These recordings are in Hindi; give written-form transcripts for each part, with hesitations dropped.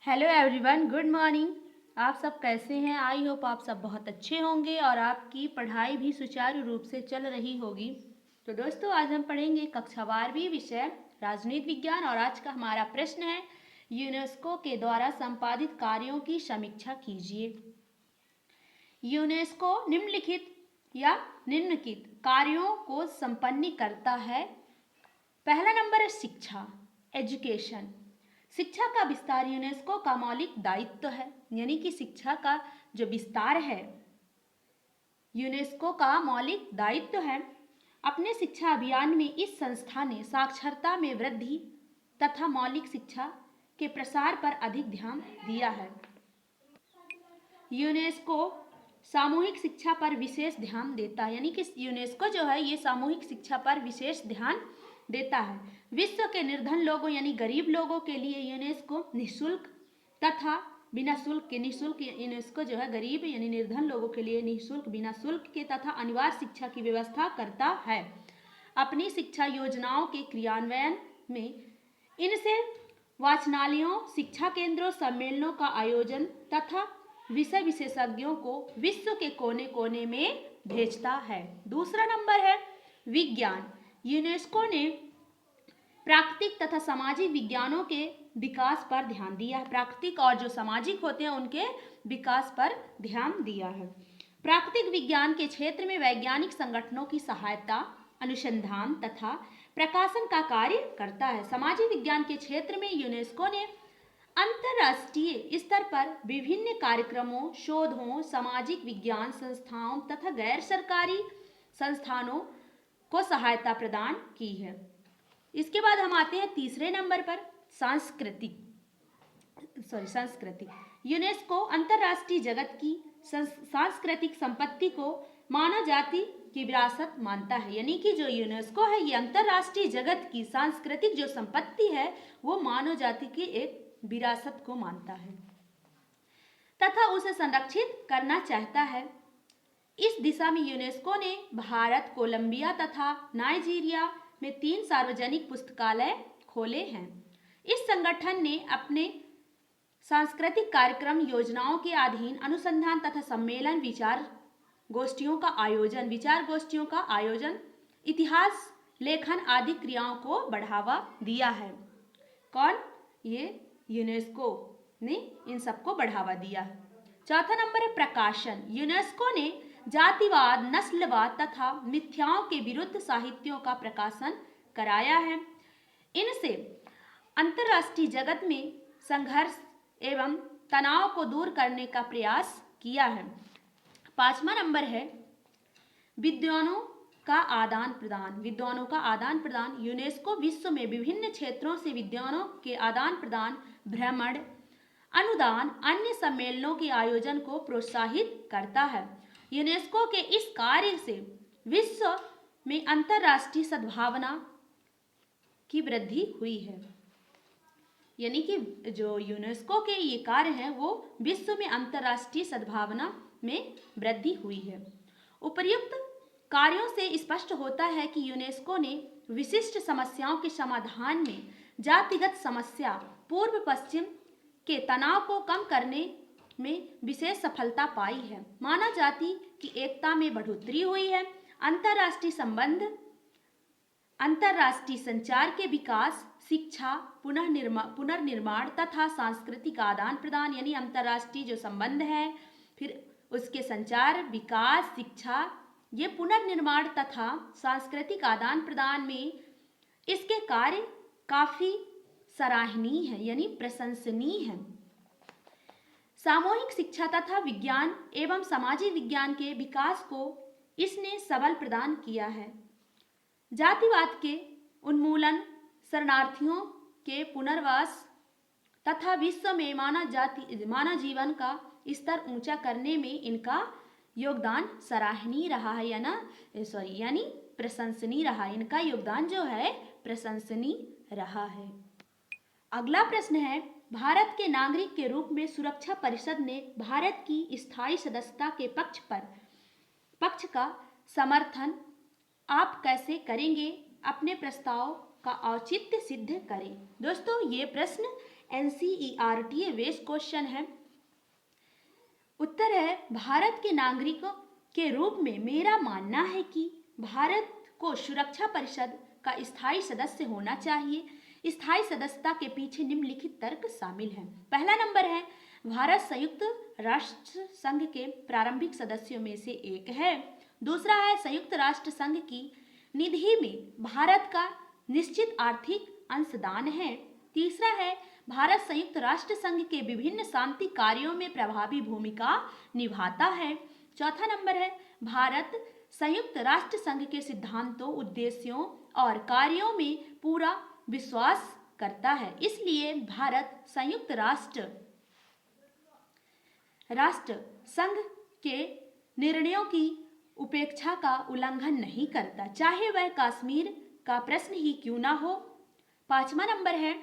Hello everyone, good morning. आप सब कैसे हैं? आई होप आप सब बहुत अच्छे होंगे और आपकी पढ़ाई भी सुचारू रूप से चल रही होगी। तो दोस्तों, आज हम पढ़ेंगे कक्षा 12वीं विषय राजनीति विज्ञान और आज का हमारा प्रश्न है यूनेस्को के द्वारा संपादित कार्यों की समीक्षा कीजिए। यूनेस्को निम्नलिखित कार्यों को संपन्न करता है। पहला नंबर है शिक्षा, एजुकेशन। शिक्षा का विस्तार यूनेस्को का मौलिक दायित्व है, यानी कि शिक्षा का जो विस्तार है यूनेस्को का मौलिक दायित्व है। अपने शिक्षा अभियान में इस संस्था ने साक्षरता में वृद्धि तथा मौलिक शिक्षा के प्रसार पर अधिक ध्यान दिया है। यूनेस्को सामूहिक शिक्षा पर विशेष ध्यान देता है, यानी कि यूनेस्को जो है ये सामूहिक शिक्षा पर विशेष ध्यान देता है। विश्व के निर्धन लोगों यानी गरीब लोगों के लिए यूनेस्को निःशुल्क तथा बिना शुल्क के यूनेस्को जो है गरीब यानी निर्धन लोगों के लिए निःशुल्क, बिना शुल्क के तथा अनिवार्य शिक्षा की व्यवस्था करता है। अपनी शिक्षा योजनाओं के क्रियान्वयन में इनसे वाचनालयों, शिक्षा केंद्रों, सम्मेलनों का आयोजन तथा विषय विशेषज्ञों को विश्व के कोने कोने में भेजता है। दूसरा नंबर है विज्ञान। यूनेस्को ने प्राकृतिक तथा सामाजिक विज्ञानों के विकास पर ध्यान दिया है। प्राकृतिक और जो सामाजिक होते हैं उनके विकास पर ध्यान दिया है। प्राकृतिक विज्ञान के क्षेत्र में वैज्ञानिक संगठनों की सहायता, अनुसंधान तथा प्रकाशन का कार्य करता है। सामाजिक विज्ञान के क्षेत्र में यूनेस्को ने अंतरराष्ट्रीय स्तर पर विभिन्न कार्यक्रमों, शोधों, सामाजिक विज्ञान संस्थाओं तथा गैर सरकारी संस्थानों को सहायता प्रदान की है। इसके बाद हम आते हैं तीसरे नंबर पर सांस्कृतिक। यूनेस्को अंतरराष्ट्रीय जगत की सांस्कृतिक संपत्ति को मानव जाति की विरासत मानता है, यानी कि जो यूनेस्को है ये अंतरराष्ट्रीय जगत की सांस्कृतिक जो संपत्ति है वो मानव जाति की एक विरासत को मानता है तथा उसे संरक्षित करना चाहता है। इस दिशा में यूनेस्को ने भारत, कोलंबिया तथा नाइजीरिया में 3 सार्वजनिक पुस्तकालय खोले हैं। इस संगठन ने अपने सांस्कृतिक कार्यक्रम योजनाओं के अधीन अनुसंधान तथा सम्मेलन, विचार गोष्ठियों का आयोजन, इतिहास लेखन आदि क्रियाओं को बढ़ावा दिया है। कौन? ये यूनेस्को ने इन सबको बढ़ावा दिया है। चौथा नंबर है प्रकाशन। यूनेस्को ने जातिवाद, नस्लवाद तथा मिथ्याओं के विरुद्ध साहित्यों का प्रकाशन कराया है। इनसे अंतरराष्ट्रीय जगत में संघर्ष एवं तनाव को दूर करने का प्रयास किया है। पांचवा नंबर है विद्वानों का आदान प्रदान। यूनेस्को विश्व में विभिन्न क्षेत्रों से विद्वानों के आदान प्रदान, भ्रमण, अनुदान, अन्य सम्मेलनों के आयोजन को प्रोत्साहित करता है। यूनेस्को के इस कार्य से विश्व में अंतरराष्ट्रीय सद्भावना की वृद्धि हुई है, यानी कि जो यूनेस्को के ये कार्य हैं वो विश्व में अंतरराष्ट्रीय सद्भावना में वृद्धि हुई है। उपर्युक्त कार्यों से स्पष्ट होता है कि यूनेस्को ने विशिष्ट समस्याओं के समाधान में जातिगत समस्या, पूर्व पश्चिम के तनाव को कम करने में विशेष सफलता पाई है। मानव जाति की एकता में बढ़ोतरी हुई है। अंतरराष्ट्रीय संबंध, अंतरराष्ट्रीय संचार के विकास, शिक्षा, पुनर्निर्माण तथा सांस्कृतिक आदान प्रदान, यानी अंतरराष्ट्रीय जो संबंध है, फिर उसके संचार, विकास, शिक्षा, ये पुनर्निर्माण तथा सांस्कृतिक आदान प्रदान में इसके कार्य काफी सराहनीय है, यानी प्रशंसनीय है। सामूहिक शिक्षा तथा विज्ञान एवं सामाजिक विज्ञान के विकास को इसने सबल प्रदान किया है। जातिवाद के उन्मूलन, शरणार्थियों के पुनर्वास तथा विश्व में मानव जीवन का स्तर ऊंचा करने में इनका योगदान सराहनीय रहा है, यानी प्रशंसनीय रहा। इनका योगदान जो है प्रशंसनीय रहा है। अगला प्रश्न है भारत के नागरिक के रूप में सुरक्षा परिषद ने भारत की स्थायी सदस्यता के पक्ष का समर्थन आप कैसे करेंगे? अपने प्रस्ताव का औचित्य सिद्ध करें। दोस्तों, ये प्रश्न NCERT बेस्ड क्वेश्चन है। उत्तर है भारत के नागरिकों के रूप में मेरा मानना है कि भारत को सुरक्षा परिषद का स्थायी सदस्य होना चाहिए। स्थायी सदस्यता के पीछे निम्नलिखित तर्क शामिल हैं। पहला नंबर है भारत संयुक्त राष्ट्र संघ के प्रारंभिक सदस्यों में से एक है। दूसरा है संयुक्त राष्ट्र संघ की निधि में भारत का निश्चित आर्थिक अंशदान है। तीसरा है भारत संयुक्त राष्ट्र संघ के विभिन्न शांति कार्यों में प्रभावी भूमिका निभाता है। चौथा नंबर है भारत संयुक्त राष्ट्र संघ के सिद्धांतों, उद्देश्यों और कार्यों में पूरा विश्वास करता है, इसलिए भारत संयुक्त राष्ट्र संघ के निर्णयों की उपेक्षा का उल्लंघन नहीं करता, चाहे वह कश्मीर का प्रश्न ही क्यों ना हो। पांचवा नंबर है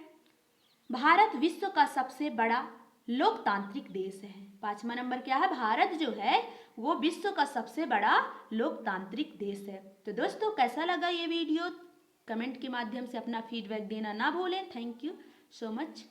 भारत विश्व का सबसे बड़ा लोकतांत्रिक देश है। पांचवा नंबर क्या है? भारत जो है वो विश्व का सबसे बड़ा लोकतांत्रिक देश है। तो दोस्तों कैसा लगा ये वीडियो? कमेंट के माध्यम से अपना फीडबैक देना ना भूलें। Thank you so much.